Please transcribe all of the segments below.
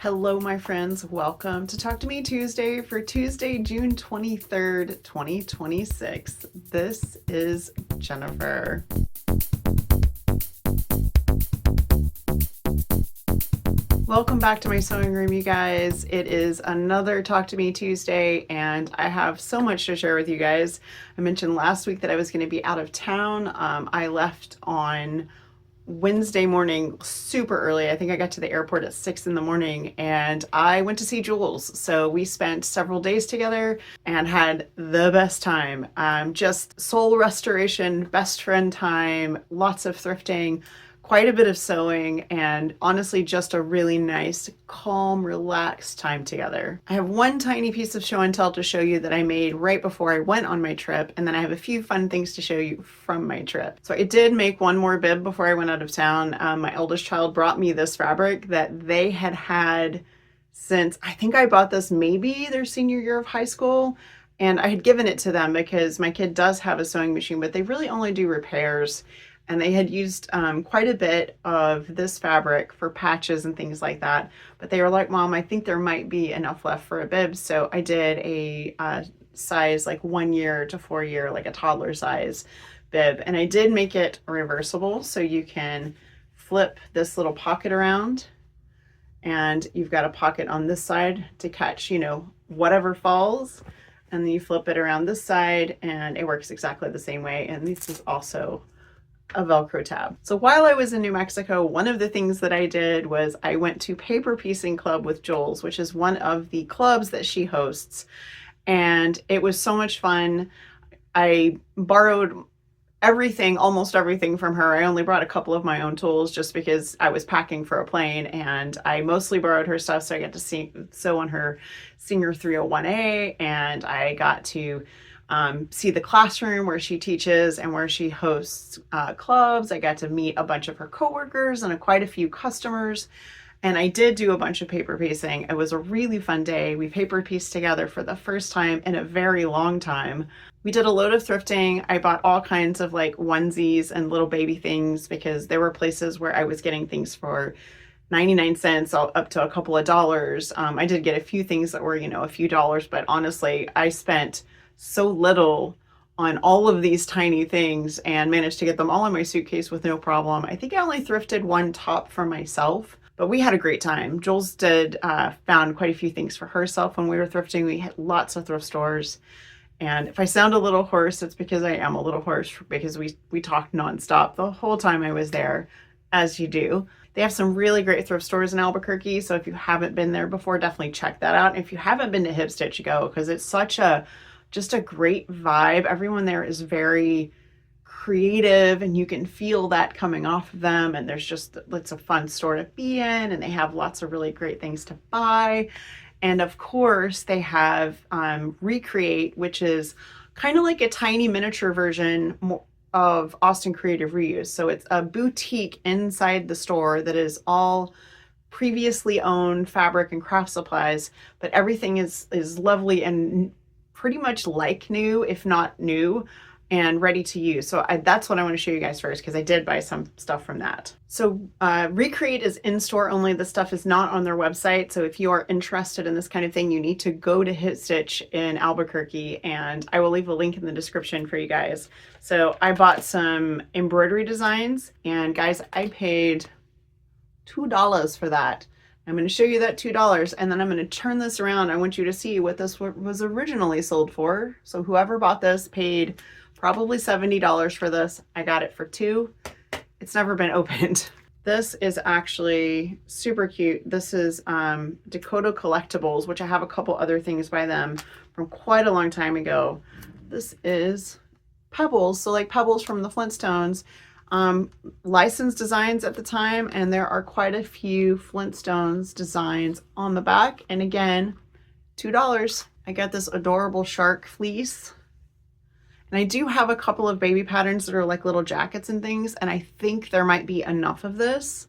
Hello, my friends. Welcome to Talk to Me Tuesday for Tuesday, June 23rd, 2026. This is Jennifer. Welcome back to my sewing room, you guys. It is another Talk to Me Tuesday, and I have so much to share with you guys. I mentioned last week that I was going to be out of town. I left on Wednesday morning super early. I think I got to the airport at 6 in the morning and I went to see Jules. So we spent several days together and had the best time. Just soul restoration, best friend time, lots of thrifting, quite a bit of sewing, and honestly just a really nice, calm, relaxed time together. I have one tiny piece of show and tell to show you that I made right before I went on my trip, and then I have a few fun things to show you from my trip. So I did make one more bib before I went out of town. My eldest child brought me this fabric that they had since, I think I bought this maybe their senior year of high school, and I had given it to them because my kid does have a sewing machine, but they really only do repairs. And they had used quite a bit of this fabric for patches and things like that. But they were like, Mom, I think there might be enough left for a bib. So I did a size like 1 year to 4 year, like a toddler size bib. And I did make it reversible. So you can flip this little pocket around and you've got a pocket on this side to catch, whatever falls. And then you flip it around this side and it works exactly the same way. And this is also a Velcro tab. So while I was in New Mexico, one of the things that I did was I went to Paper Piecing Club with Jules, which is one of the clubs that she hosts. And it was so much fun. I borrowed almost everything from her. I only brought a couple of my own tools just because I was packing for a plane, and I mostly borrowed her stuff. So I got to sew on her Singer 301A, and I got to see the classroom where she teaches and where she hosts clubs. I got to meet a bunch of her coworkers and quite a few customers. And I did do a bunch of paper piecing. It was a really fun day. We paper pieced together for the first time in a very long time. We did a load of thrifting. I bought all kinds of like onesies and little baby things because there were places where I was getting things for 99 cents up to a couple of dollars. I did get a few things that were, a few dollars, but honestly, I spent so little on all of these tiny things and managed to get them all in my suitcase with no problem. I think I only thrifted one top for myself, but we had a great time. Jules found quite a few things for herself when we were thrifting. We had lots of thrift stores. And if I sound a little hoarse, it's because I am a little hoarse because we talked nonstop the whole time I was there, as you do. They have some really great thrift stores in Albuquerque. So if you haven't been there before, definitely check that out. And if you haven't been to Hip Stitch, go, because it's just a great vibe. Everyone there is very creative and you can feel that coming off of them. And it's a fun store to be in, and they have lots of really great things to buy. And of course they have Recreate, which is kind of like a tiny miniature version of Austin Creative Reuse. So it's a boutique inside the store that is all previously owned fabric and craft supplies, but everything is lovely and pretty much like new, if not new, and ready to use. So that's what I want to show you guys first, because I did buy some stuff from that. So Recreate is in-store only. The stuff is not on their website. So if you are interested in this kind of thing, you need to go to Hip Stitch in Albuquerque, and I will leave a link in the description for you guys. So I bought some embroidery designs, and guys, I paid $2 for that. I'm going to show you that $2, and then I'm going to turn this around. I want you to see what this was originally sold for. So whoever bought this paid probably $70 for this. I got it for $2. It's never been opened. This is actually super cute. This is Dakota Collectibles, which I have a couple other things by them from quite a long time ago. This is Pebbles, so like Pebbles from the Flintstones. Licensed designs at the time, and there are quite a few Flintstones designs on the back. And again, $2. I got this adorable shark fleece, and I do have a couple of baby patterns that are like little jackets and things, and I think there might be enough of this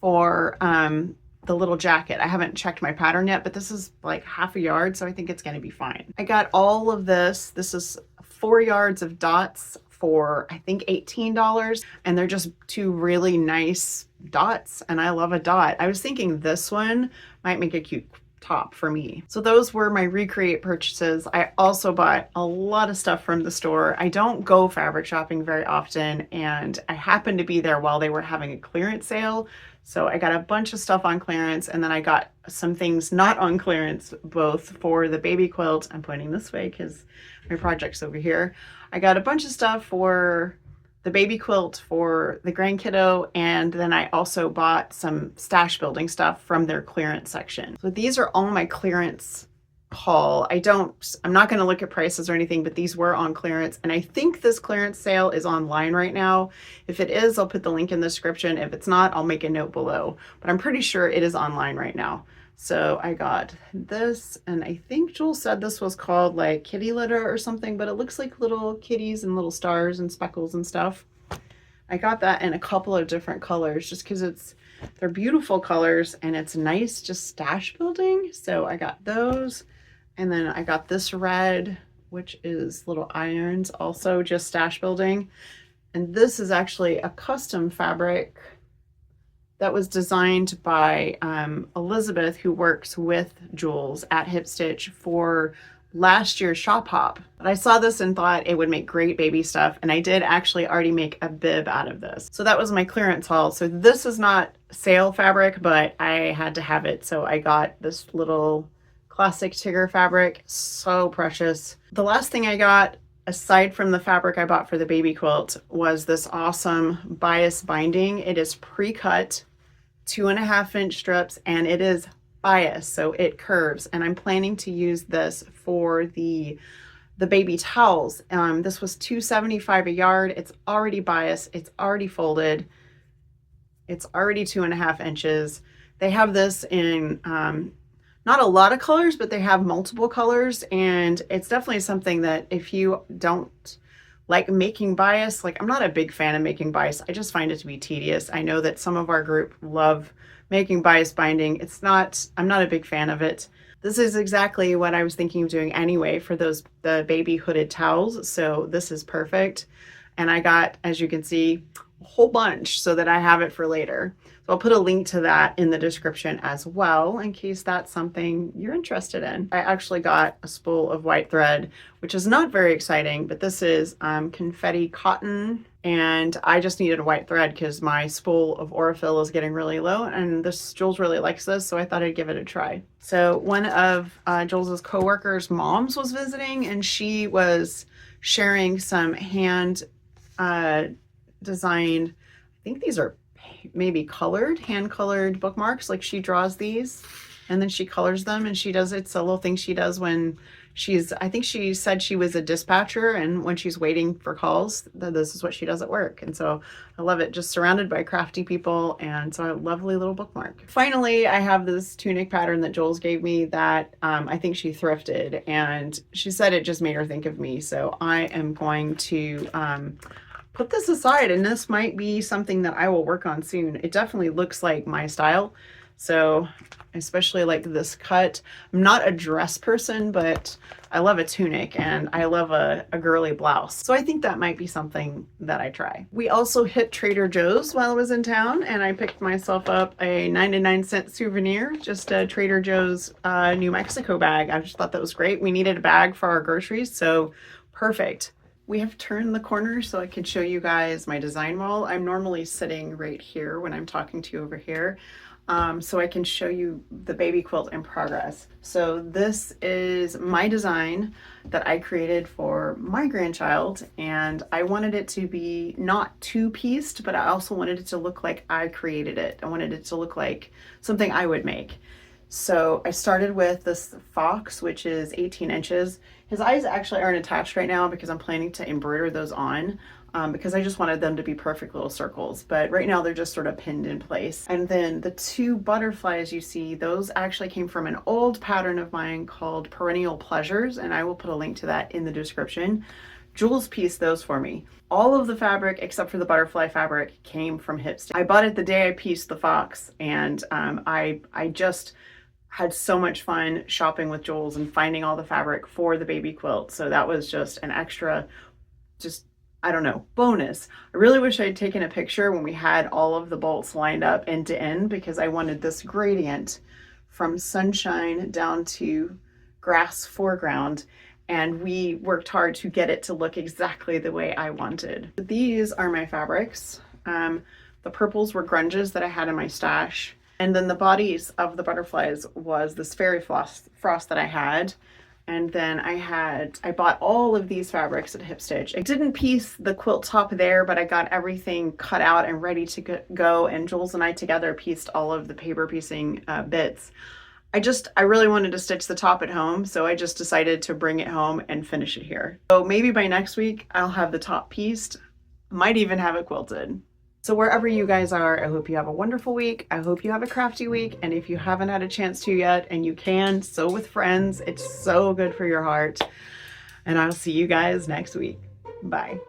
for the little jacket. I haven't checked my pattern yet, but this is like half a yard, so I think it's going to be fine. I got all of this. This is 4 yards of dots for I think $18, and they're just two really nice dots, and I love a dot. I was thinking this one might make a cute top for me. So those were my recreate purchases. I also bought a lot of stuff from the store. I don't go fabric shopping very often, and I happened to be there while they were having a clearance sale. So I got a bunch of stuff on clearance, and then I got some things not on clearance, both for the baby quilt. I'm pointing this way because my project's over here. I got a bunch of stuff for the baby quilt for the grand kiddo, and then I also bought some stash building stuff from their clearance section. So these are all my clearance haul. I'm not going to look at prices or anything, but these were on clearance, and I think this clearance sale is online right now. If it is, I'll put the link in the description. If it's not, I'll make a note below, but I'm pretty sure it is online right now. So I got this, and I think Jules said this was called like kitty litter or something, but it looks like little kitties and little stars and speckles and stuff. I got that in a couple of different colors just because they're beautiful colors and it's nice just stash building. So I got those, and then I got this red, which is little irons, also just stash building. And this is actually a custom fabric that was designed by Elizabeth, who works with Jules at Hip Stitch for last year's shop hop. But I saw this and thought it would make great baby stuff, and I did actually already make a bib out of this. So that was my clearance haul. So this is not sale fabric, but I had to have it, so I got this little classic Tigger fabric. So precious. The last thing I got, aside from the fabric I bought for the baby quilt, was this awesome bias binding. It is pre-cut 2.5-inch strips, and it is bias, so it curves, and I'm planning to use this for the baby towels. This was $2.75 a yard. It's already biased, it's already folded, it's already 2.5 inches. They have this in not a lot of colors, but they have multiple colors, and it's definitely something that if you don't like making bias, like I'm not a big fan of making bias. I just find it to be tedious. I know that some of our group love making bias binding. I'm not a big fan of it. This is exactly what I was thinking of doing anyway for the baby hooded towels. So this is perfect. And I got, as you can see, a whole bunch so that I have it for later. So I'll put a link to that in the description as well, in case that's something you're interested in. I actually got a spool of white thread, which is not very exciting, but this is Confetti Cotton, and I just needed a white thread because my spool of Aurifil is getting really low, and Jules really likes this, so I thought I'd give it a try. So one of Jules's coworkers' moms was visiting, and she was sharing some hand designed, I think these are maybe hand colored bookmarks. Like she draws these and then she colors them, and it's a little thing she does when I think she said she was a dispatcher, and when she's waiting for calls, this is what she does at work. And so I love it, just surrounded by crafty people, and so a lovely little bookmark. Finally, I have this tunic pattern that Jules gave me that I think she thrifted, and she said it just made her think of me. So I am going to put this aside, and this might be something that I will work on soon. It definitely looks like my style. So especially like this cut. I'm not a dress person, but I love a tunic and I love a girly blouse. So I think that might be something that I try. We also hit Trader Joe's while I was in town, and I picked myself up a 99-cent souvenir, just a Trader Joe's New Mexico bag. I just thought that was great. We needed a bag for our groceries, so perfect. We have turned the corner so I can show you guys my design wall. I'm normally sitting right here when I'm talking to you over here, so I can show you the baby quilt in progress. So this is my design that I created for my grandchild, and I wanted it to be not two-pieced, but I also wanted it to look like I created it. I wanted it to look like something I would make. So I started with this fox, which is 18 inches. His eyes actually aren't attached right now because I'm planning to embroider those on because I just wanted them to be perfect little circles. But right now they're just sort of pinned in place. And then the two butterflies you see, those actually came from an old pattern of mine called Perennial Pleasures, and I will put a link to that in the description. Jules pieced those for me. All of the fabric except for the butterfly fabric came from Hip Stitch. I bought it the day I pieced the fox, and I just had so much fun shopping with Jules and finding all the fabric for the baby quilt. So that was just an extra, I don't know, bonus. I really wish I had taken a picture when we had all of the bolts lined up end to end, because I wanted this gradient from sunshine down to grass foreground, and we worked hard to get it to look exactly the way I wanted. These are my fabrics. The purples were grunges that I had in my stash. And then the bodies of the butterflies was this fairy frost that I had. And then I bought all of these fabrics at Hip Stitch. I didn't piece the quilt top there, but I got everything cut out and ready to go. And Jules and I together pieced all of the paper piecing bits. I really wanted to stitch the top at home, so I just decided to bring it home and finish it here. So maybe by next week, I'll have the top pieced, might even have it quilted. So wherever you guys are, I hope you have a wonderful week. I hope you have a crafty week. And if you haven't had a chance to yet, and you can, sew with friends. It's so good for your heart. And I'll see you guys next week. Bye.